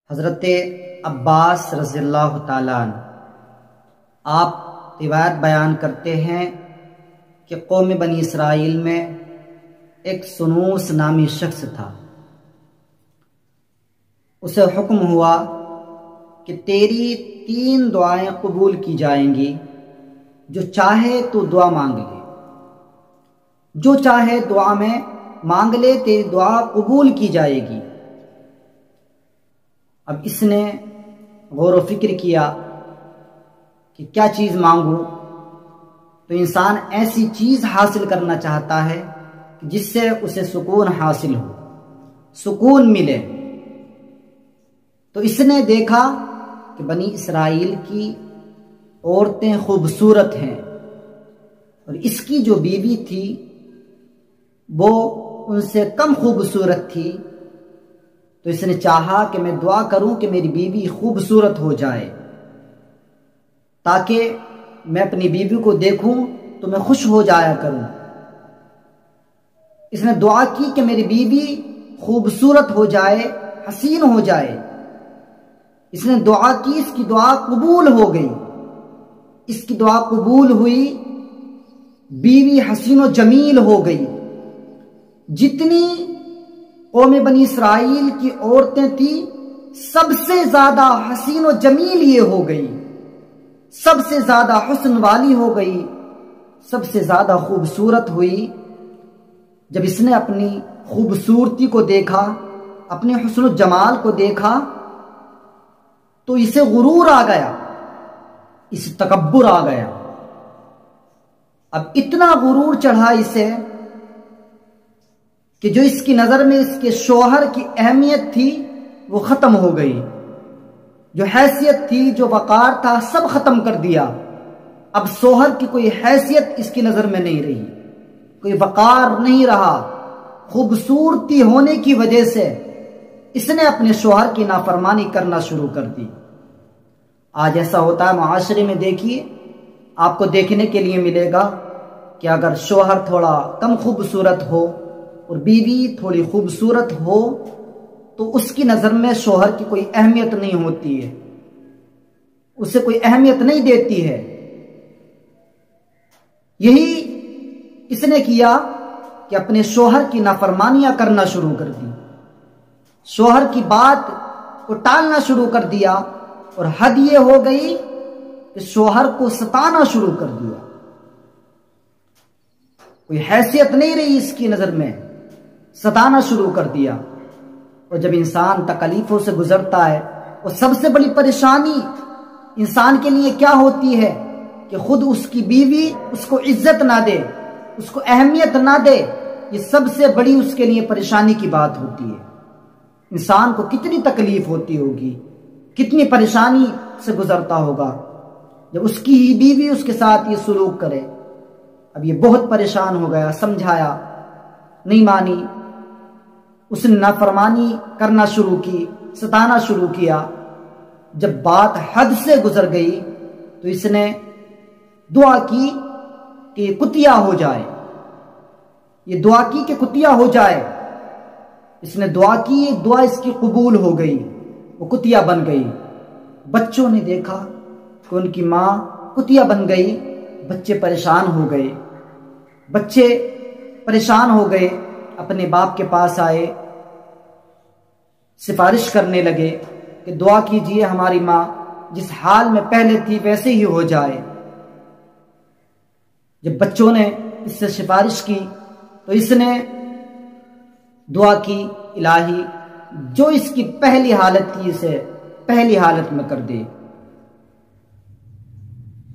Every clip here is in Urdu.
حضرت عباس رضی اللہ تعالیٰ عنہ آپ روایت بیان کرتے ہیں کہ قوم بنی اسرائیل میں ایک سنوس نامی شخص تھا۔ اسے حکم ہوا کہ تیری 3 دعائیں قبول کی جائیں گی، جو چاہے تو دعا مانگ لے، جو چاہے دعا میں مانگ لے، تیری دعا قبول کی جائے گی۔ اب اس نے غور و فکر کیا کہ کیا چیز مانگوں، تو انسان ایسی چیز حاصل کرنا چاہتا ہے جس سے اسے سکون حاصل ہو، سکون ملے۔ تو اس نے دیکھا کہ بنی اسرائیل کی عورتیں خوبصورت ہیں، اور اس کی جو بیوی تھی وہ ان سے کم خوبصورت تھی۔ تو اس نے چاہا کہ میں دعا کروں کہ میری بیوی خوبصورت ہو جائے، تاکہ میں اپنی بیوی کو دیکھوں تو میں خوش ہو جایا کروں۔ اس نے دعا کی کہ میری بیوی خوبصورت ہو جائے، حسین ہو جائے۔ اس نے دعا کی، اس کی دعا قبول ہو گئی۔ اس کی دعا قبول ہوئی، بیوی حسین و جمیل ہو گئی۔ جتنی قوم بنی اسرائیل کی عورتیں تھیں، سب سے زیادہ حسین و جمیل یہ ہو گئی، سب سے زیادہ حسن والی ہو گئی، سب سے زیادہ خوبصورت ہوئی۔ جب اس نے اپنی خوبصورتی کو دیکھا، اپنے حسن و جمال کو دیکھا، تو اسے غرور آ گیا، اسے تکبر آ گیا۔ اب اتنا غرور چڑھا اسے کہ جو اس کی نظر میں اس کے شوہر کی اہمیت تھی وہ ختم ہو گئی، جو حیثیت تھی، جو وقار تھا، سب ختم کر دیا۔ اب شوہر کی کوئی حیثیت اس کی نظر میں نہیں رہی، کوئی وقار نہیں رہا۔ خوبصورتی ہونے کی وجہ سے اس نے اپنے شوہر کی نافرمانی کرنا شروع کر دی۔ آج ایسا ہوتا ہے معاشرے میں، دیکھیے آپ کو دیکھنے کے لیے ملے گا کہ اگر شوہر تھوڑا کم خوبصورت ہو اور بیوی تھوڑی خوبصورت ہو تو اس کی نظر میں شوہر کی کوئی اہمیت نہیں ہوتی ہے، اسے کوئی اہمیت نہیں دیتی ہے۔ یہی اس نے کیا کہ اپنے شوہر کی نافرمانیاں کرنا شروع کر دی، شوہر کی بات کو ٹالنا شروع کر دیا، اور حد یہ ہو گئی کہ شوہر کو ستانا شروع کر دیا۔ کوئی حیثیت نہیں رہی اس کی نظر میں، ستانا شروع کر دیا۔ اور جب انسان تکلیفوں سے گزرتا ہے، اور سب سے بڑی پریشانی انسان کے لیے کیا ہوتی ہے کہ خود اس کی بیوی اس کو عزت نہ دے، اس کو اہمیت نہ دے، یہ سب سے بڑی اس کے لیے پریشانی کی بات ہوتی ہے۔ انسان کو کتنی تکلیف ہوتی ہوگی، کتنی پریشانی سے گزرتا ہوگا جب اس کی ہی بیوی اس کے ساتھ یہ سلوک کرے۔ اب یہ بہت پریشان ہو گیا، سمجھایا، نہیں مانی، اس نے نافرمانی کرنا شروع کی، ستانا شروع کیا۔ جب بات حد سے گزر گئی تو اس نے دعا کی کہ یہ کتیا ہو جائے، یہ دعا کی کہ کتیا ہو جائے۔ اس نے دعا کی، دعا اس کی قبول ہو گئی، وہ کتیا بن گئی۔ بچوں نے دیکھا کہ ان کی ماں کتیا بن گئی، بچے پریشان ہو گئے، بچے پریشان ہو گئے، اپنے باپ کے پاس آئے، سفارش کرنے لگے کہ دعا کیجئے ہماری ماں جس حال میں پہلے تھی ویسے ہی ہو جائے۔ جب بچوں نے اس سے سفارش کی تو اس نے دعا کی، الہی جو اس کی پہلی حالت تھی اسے پہلی حالت میں کر دے۔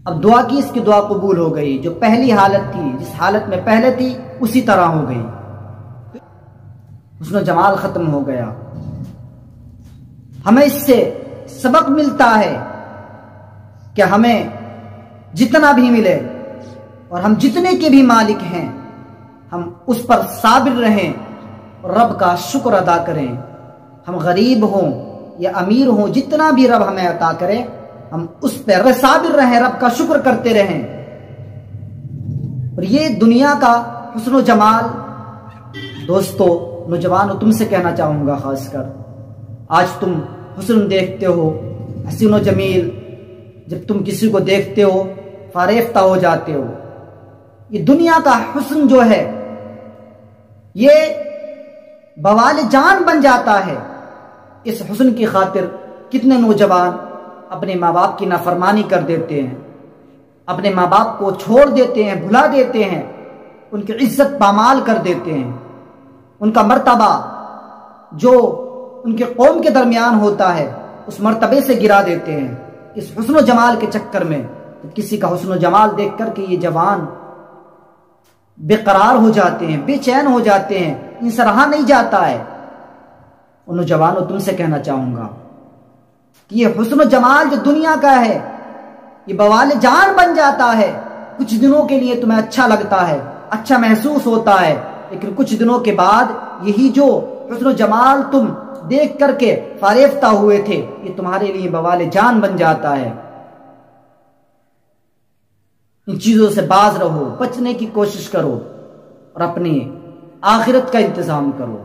اب دعا کی، اس کی دعا قبول ہو گئی، جو پہلی حالت تھی، جس حالت میں پہلے تھی اسی طرح ہو گئی، حسن و جمال ختم ہو گیا۔ ہمیں اس سے سبق ملتا ہے کہ ہمیں جتنا بھی ملے اور ہم جتنے کے بھی مالک ہیں، ہم اس پر صابر رہیں اور رب کا شکر ادا کریں۔ ہم غریب ہوں یا امیر ہوں، جتنا بھی رب ہمیں عطا کرے ہم اس پہ صابر رہیں، رب کا شکر کرتے رہیں۔ اور یہ دنیا کا حسن و جمال، دوستو نوجوانوں تم سے کہنا چاہوں گا، خاص کر آج تم حسن دیکھتے ہو، حسین و جمیل، جب تم کسی کو دیکھتے ہو فریفتہ ہو جاتے ہو. یہ دنیا کا حسن جو ہے یہ بوال جان بن جاتا ہے. اس حسن کی خاطر کتنے نوجوان اپنے ماں باپ کی نافرمانی کر دیتے ہیں، اپنے ماں باپ کو چھوڑ دیتے ہیں، بھلا دیتے ہیں، ان کی عزت پامال کر دیتے ہیں، ان کا مرتبہ جو ان کے قوم کے درمیان ہوتا ہے اس مرتبے سے گرا دیتے ہیں اس حسن و جمال کے چکر میں. کسی کا حسن و جمال دیکھ کر کے یہ جوان بے قرار ہو جاتے ہیں، بے چین ہو جاتے ہیں، ان سے رہا نہیں جاتا ہے. ان نوجوانوں تم سے کہنا چاہوں گا کہ یہ حسن و جمال جو دنیا کا ہے یہ بوال جان بن جاتا ہے. کچھ دنوں کے لیے تمہیں اچھا لگتا ہے، اچھا محسوس ہوتا ہے، لیکن کچھ دنوں کے بعد یہی جو حسن و جمال تم دیکھ کر کے فریفتہ ہوئے تھے یہ تمہارے لیے بوال جان بن جاتا ہے. ان چیزوں سے باز رہو، بچنے کی کوشش کرو اور اپنی آخرت کا انتظام کرو.